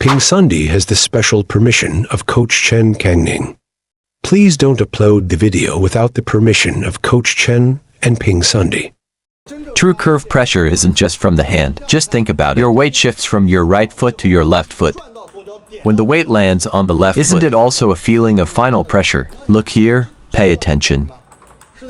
PingSunday has the special permission of Coach Chen Kangning. Please don't upload the video without the permission of Coach Chen and PingSunday. True curve pressure isn't just from the hand. Just think about it. Your weight shifts from your right foot to your left foot. When the weight lands on the left foot, isn't it also a feeling of final pressure? Look here, pay attention.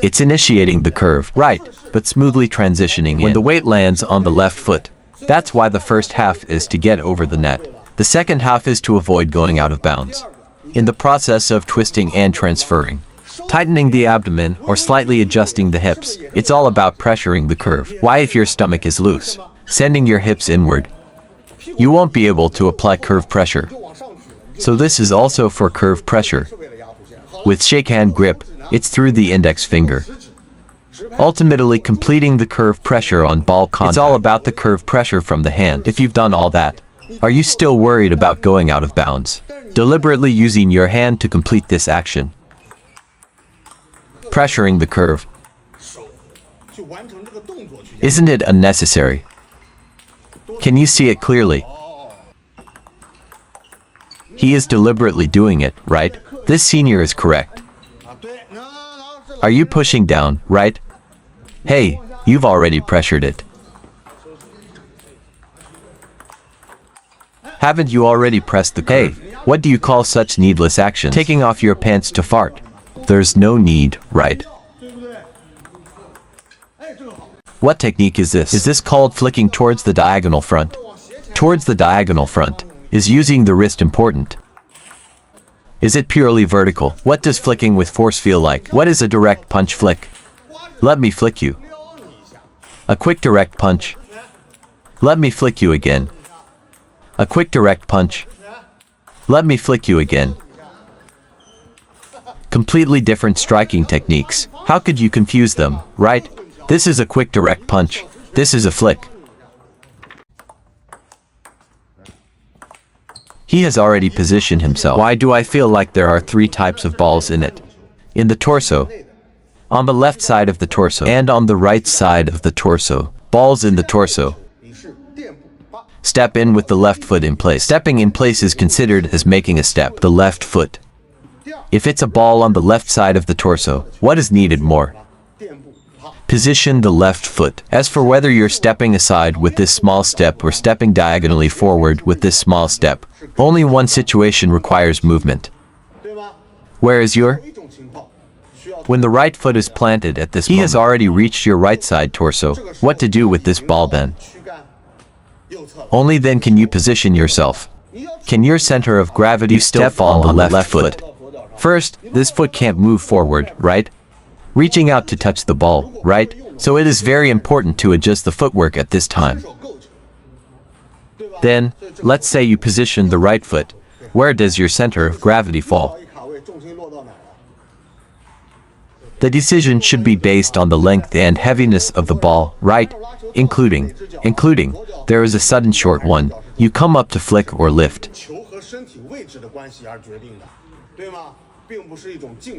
It's initiating the curve, right, but smoothly transitioning when the weight lands on the left foot. That's why the first half is to get over the net. The second half is to avoid going out of bounds. In the process of twisting and transferring, tightening the abdomen or slightly adjusting the hips, it's all about pressuring the curve. Why, if your stomach is loose, sending your hips inward, you won't be able to apply curve pressure. So this is also for curve pressure. With shake hand grip, it's through the index finger, ultimately completing the curve pressure on ball contact. It's all about the curve pressure from the hand. If you've done all that, are you still worried about going out of bounds? Deliberately using your hand to complete this action, pressuring the curve. Isn't it unnecessary? Can you see it clearly? He is deliberately doing it, right? This senior is correct. Are you pushing down, right? Hey, you've already pressured it. Haven't you already pressed the curve? Hey, what do you call such needless action? Taking off your pants to fart. There's no need, right? What technique is this? Is this called flicking towards the diagonal front? Towards the diagonal front. Is using the wrist important? Is it purely vertical? What does flicking with force feel like? What is a direct punch flick? Let me flick you. A quick direct punch. Let me flick you again. A quick direct punch. Let me flick you again. Completely different striking techniques. How could you confuse them, right? This is a quick direct punch. This is a flick. He has already positioned himself. Why do I feel like there are 3 types of balls in it? In the torso, on the left side of the torso, and on the right side of the torso. Balls in the torso. Step in with the left foot in place. Stepping in place is considered as making a step. The left foot. If it's a ball on the left side of the torso, what is needed more? Position the left foot. As for whether you're stepping aside with this small step or stepping diagonally forward with this small step, only one situation requires movement. Where is your? When the right foot is planted at this moment, he has already reached your right side torso. What to do with this ball then? Only then can you position yourself. Can your center of gravity still fall on the left foot? First, this foot can't move forward, right? Reaching out to touch the ball, right? So it is very important to adjust the footwork at this time. Then, let's say you position the right foot. Where does your center of gravity fall? The decision should be based on the length and heaviness of the ball, right? Including, there is a sudden short one, you come up to flick or lift.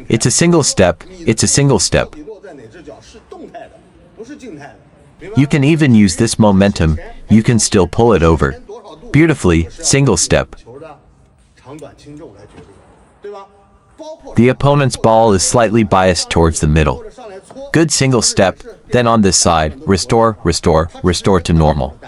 It's a single step, You can even use this momentum, you can still pull it over. Beautifully, single step. The opponent's ball is slightly biased towards the middle. Good single step, then on this side, restore to normal.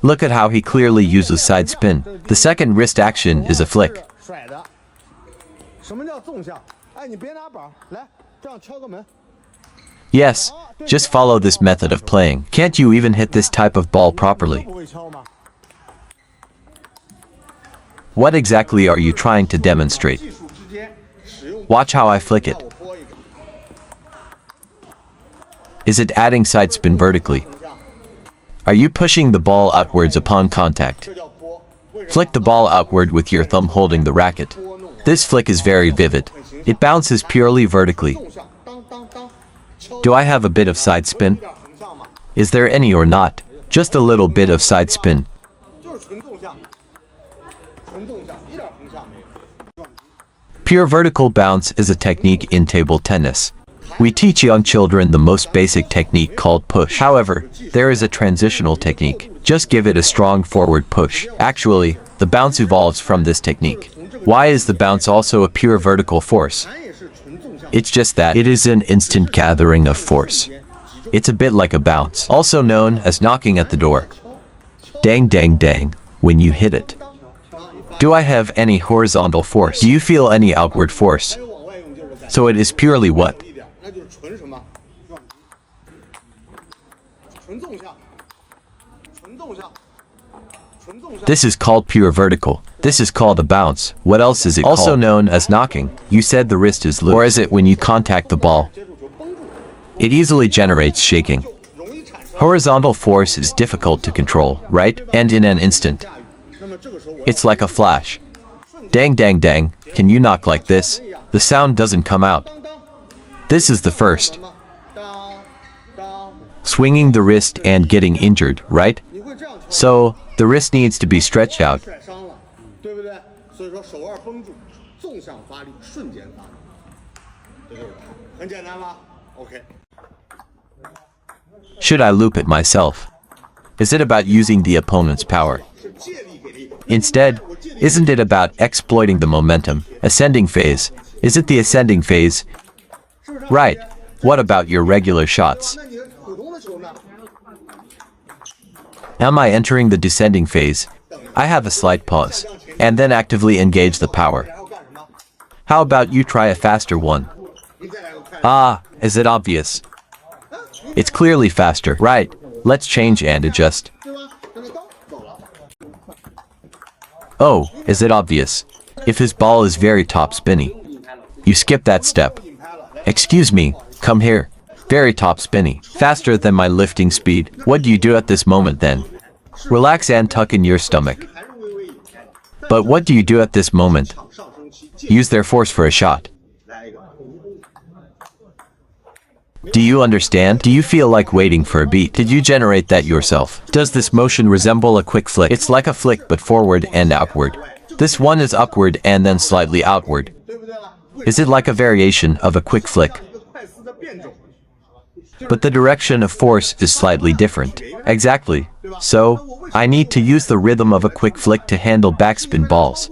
Look at how he clearly uses side spin. The second wrist action is a flick. Yes, just follow this method of playing. Can't you even hit this type of ball properly? What exactly are you trying to demonstrate? Watch how I flick it. Is it adding side spin vertically? Are you pushing the ball outwards upon contact? Flick the ball outward with your thumb holding the racket. This flick is very vivid. It bounces purely vertically. Do I have a bit of side spin? Is there any or not? Just a little bit of side spin. Pure vertical bounce is a technique in table tennis. We teach young children the most basic technique called push. However, there is a transitional technique. Just give it a strong forward push. Actually, the bounce evolves from this technique. Why is the bounce also a pure vertical force? It's just that it is an instant gathering of force. It's a bit like a bounce, also known as knocking at the door. Dang dang dang, when you hit it. Do I have any horizontal force? Do you feel any outward force? So it is purely what? This is called pure vertical. This is called a bounce. What else is it called? Also known as knocking. You said the wrist is loose. Or is it when you contact the ball? It easily generates shaking. Horizontal force is difficult to control, right? And in an instant. It's like a flash. Dang dang dang, can you knock like this? The sound doesn't come out. This is the first. Swinging the wrist and getting injured, right? So, the wrist needs to be stretched out. Should I loop it myself? Is it about using the opponent's power? Instead, isn't it about exploiting the momentum? Ascending phase. Is it the ascending phase? Right. What about your regular shots? Am I entering the descending phase? I have a slight pause, and then actively engage the power. How about you try a faster one? Ah, is it obvious? It's clearly faster, right? Let's change and adjust. Oh, is it obvious? If his ball is very top spinny. You skip that step. Excuse me, come here. Very top spinny. Faster than my lifting speed. What do you do at this moment then? Relax and tuck in your stomach. But what do you do at this moment? Use their force for a shot. Do you understand? Do you feel like waiting for a beat? Did you generate that yourself? Does this motion resemble a quick flick? It's like a flick but forward and outward. This one is upward and then slightly outward. Is it like a variation of a quick flick? But the direction of force is slightly different. Exactly. So, I need to use the rhythm of a quick flick to handle backspin balls.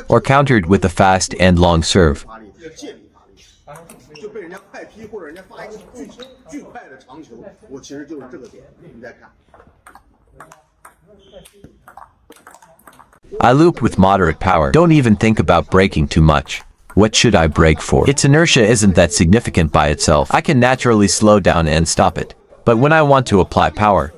Or countered with a fast and long serve. I loop with moderate power. Don't even think about braking too much. What should I brake for? Its inertia isn't that significant by itself. I can naturally slow down and stop it. But when I want to apply power,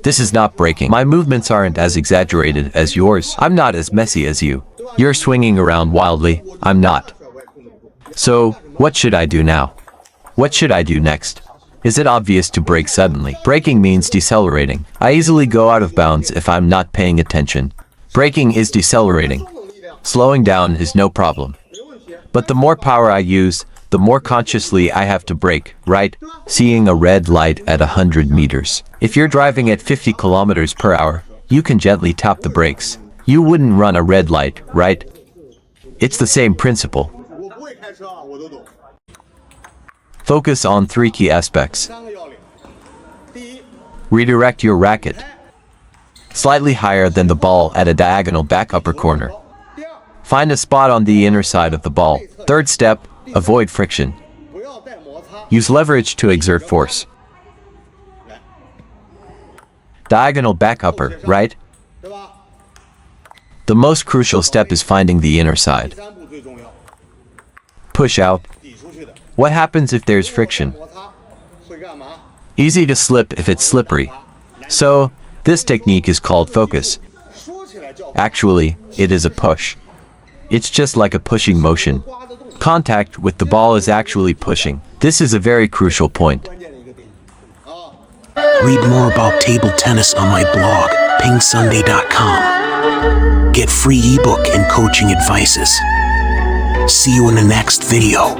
this is not braking. My movements aren't as exaggerated as yours. I'm not as messy as you. You're swinging around wildly. I'm not. So, what should I do now? What should I do next? Is it obvious to brake suddenly? Braking means decelerating. I easily go out of bounds if I'm not paying attention. Braking is decelerating. Slowing down is no problem. But the more power I use, the more consciously I have to brake, right? Seeing a red light at 100 meters. If you're driving at 50 kilometers per hour, you can gently tap the brakes. You wouldn't run a red light, right? It's the same principle. Focus on 3 key aspects. Redirect your racket slightly higher than the ball at a diagonal back upper corner. Find a spot on the inner side of the ball. Third step, avoid friction. Use leverage to exert force. Diagonal back upper, right? The most crucial step is finding the inner side. Push out. What happens if there's friction? Easy to slip if it's slippery. So, this technique is called focus. Actually, it is a push. It's just like a pushing motion. Contact with the ball is actually pushing. This is a very crucial point. Read more about table tennis on my blog, PingSunday.com. Get free ebook and coaching advices. See you in the next video.